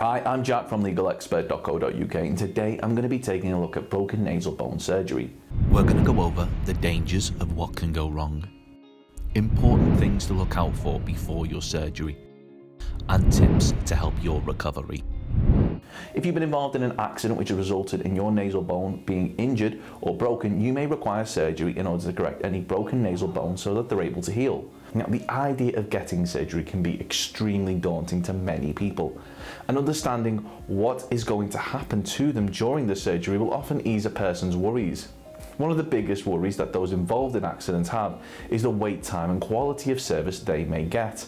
Hi, I'm Jack from legalexpert.co.uk, and today I'm going to be taking a look at broken nasal bone surgery. We're going to go over the dangers of what can go wrong, important things to look out for before your surgery, and tips to help your recovery. If you've been involved in an accident which has resulted in your nasal bone being injured or broken, you may require surgery in order to correct any broken nasal bone so that they're able to heal. Now, the idea of getting surgery can be extremely daunting to many people, and understanding what is going to happen to them during the surgery will often ease a person's worries. One of the biggest worries that those involved in accidents have is the wait time and quality of service they may get.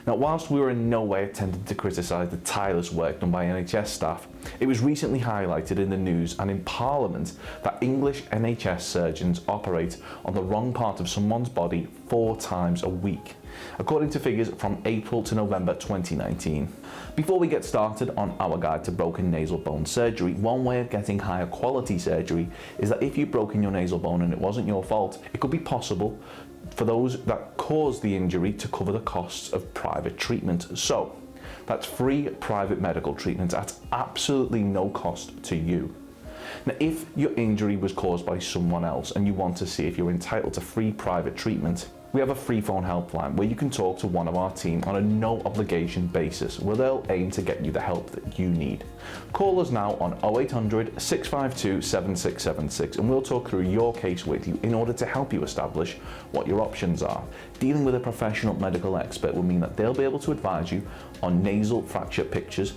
Now, whilst we were in no way attempting to criticise the tireless work done by NHS staff, it was recently highlighted in the news and in Parliament that English NHS surgeons operate on the wrong part of someone's body 4 times a week, according to figures from April to November 2019. Before we get started on our guide to broken nasal bone surgery, one way of getting higher quality surgery is that if you've broken your nasal bone and it wasn't your fault, it could be possible for those that caused the injury to cover the costs of private treatment. So that's free private medical treatment at absolutely no cost to you. Now, if your injury was caused by someone else and you want to see if you're entitled to free private treatment, we have a free phone helpline where you can talk to one of our team on a no obligation basis, where they'll aim to get you the help that you need. Call us now on 0800 652 7676 and we'll talk through your case with you in order to help you establish what your options are. Dealing with a professional medical expert will mean that they'll be able to advise you on nasal fracture pictures,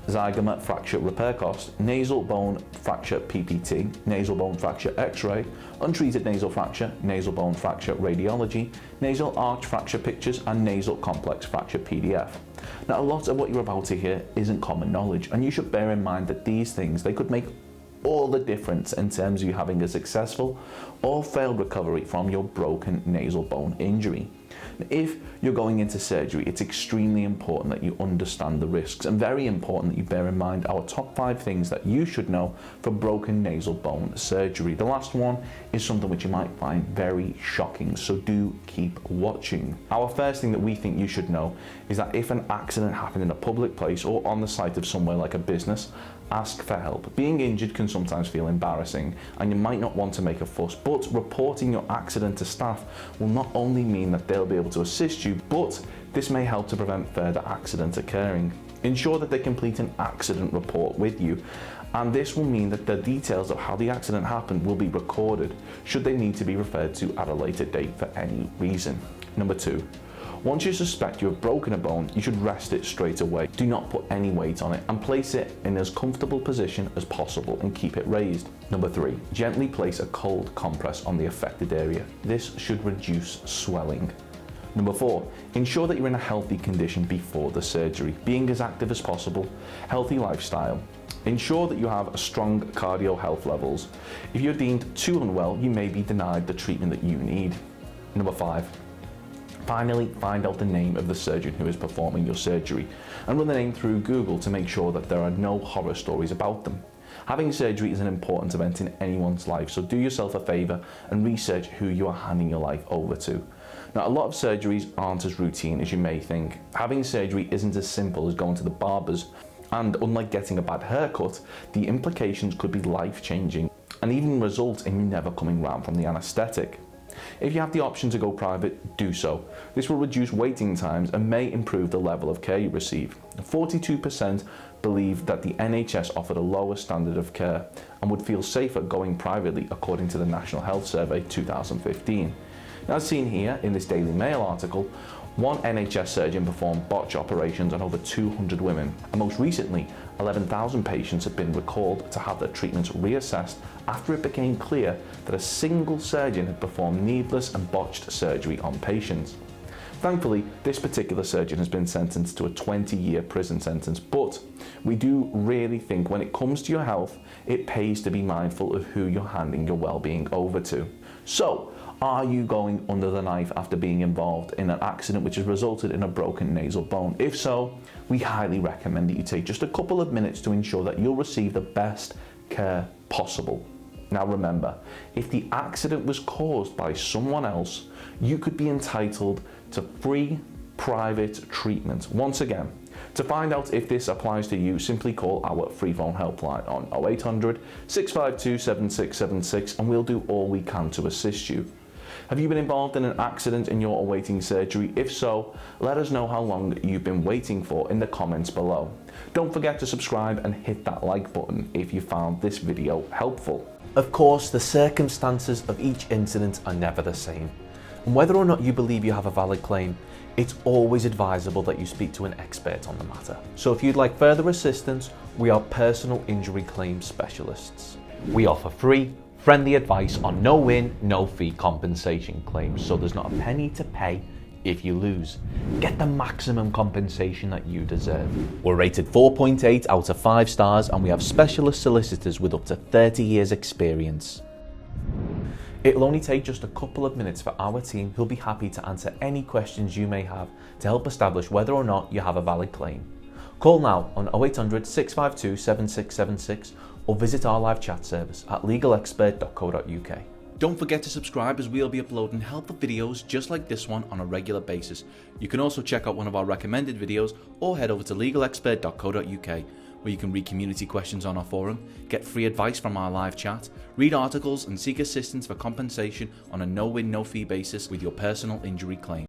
zygoma fracture repair cost, nasal bone fracture PPT, nasal bone fracture X-ray, untreated nasal fracture, nasal bone fracture radiology, nasal arch fracture pictures, and nasal complex fracture PDF. Now, a lot of what you're about to hear isn't common knowledge, and you should bear in mind that these things, they could make all the difference in terms of you having a successful or failed recovery from your broken nasal bone injury. If you're going into surgery, it's extremely important that you understand the risks, and very important that you bear in mind our top 5 things that you should know for broken nasal bone surgery. The last one is something which you might find very shocking, so do keep watching. Our first thing that we think you should know is that if an accident happened in a public place or on the site of somewhere like a business, ask for help. Being injured can sometimes feel embarrassing and you might not want to make a fuss, but reporting your accident to staff will not only mean that they'll be able to assist you, but this may help to prevent further accidents occurring. Ensure that they complete an accident report with you, and this will mean that the details of how the accident happened will be recorded should they need to be referred to at a later date for any reason. Number 2. Once you suspect you have broken a bone, you should rest it straight away. Do not put any weight on it and place it in as comfortable position as possible and keep it raised. Number 3, gently place a cold compress on the affected area. This should reduce swelling. Number 4, ensure that you're in a healthy condition before the surgery, being as active as possible, healthy lifestyle. Ensure that you have strong cardio health levels. If you're deemed too unwell, you may be denied the treatment that you need. Number 5, finally, find out the name of the surgeon who is performing your surgery and run the name through Google to make sure that there are no horror stories about them. Having surgery is an important event in anyone's life, so do yourself a favour and research who you are handing your life over to. Now, a lot of surgeries aren't as routine as you may think. Having surgery isn't as simple as going to the barber's, and unlike getting a bad haircut, the implications could be life-changing and even result in you never coming round from the anaesthetic. If you have the option to go private, do so. This will reduce waiting times and may improve the level of care you receive. 42% believe that the NHS offered a lower standard of care and would feel safer going privately, according to the National Health Survey 2015. Now, as seen here in this Daily Mail article, one NHS surgeon performed botch operations on over 200 women, and most recently, 11,000 patients have been recalled to have their treatments reassessed after it became clear that a single surgeon had performed needless and botched surgery on patients. Thankfully, this particular surgeon has been sentenced to a 20-year prison sentence, but we do really think when it comes to your health, it pays to be mindful of who you're handing your well-being over to. So, are you going under the knife after being involved in an accident which has resulted in a broken nasal bone? If so, we highly recommend that you take just a couple of minutes to ensure that you'll receive the best care possible. Now remember, if the accident was caused by someone else, you could be entitled to free private treatment. Once again, To find out if this applies to you, simply call our free phone helpline on 0800 652 7676 and we'll do all we can to assist you. Have you been involved in an accident and you're awaiting surgery? If so, let us know how long you've been waiting for in the comments below. Don't forget to subscribe and hit that like button if you found this video helpful. Of course, the circumstances of each incident are never the same. And whether or not you believe you have a valid claim, it's always advisable that you speak to an expert on the matter. So if you'd like further assistance, we are personal injury claim specialists. We offer free, friendly advice on no win, no fee compensation claims, so there's not a penny to pay if you lose. Get the maximum compensation that you deserve. We're rated 4.8 out of 5 stars and we have specialist solicitors with up to 30 years experience. It'll only take just a couple of minutes for our team who'll be happy to answer any questions you may have to help establish whether or not you have a valid claim. Call now on 0800 652 7676 or visit our live chat service at legalexpert.co.uk. Don't forget to subscribe as we'll be uploading helpful videos just like this one on a regular basis. You can also check out one of our recommended videos or head over to legalexpert.co.uk where you can read community questions on our forum, get free advice from our live chat, read articles and seek assistance for compensation on a no-win, no-fee basis with your personal injury claim.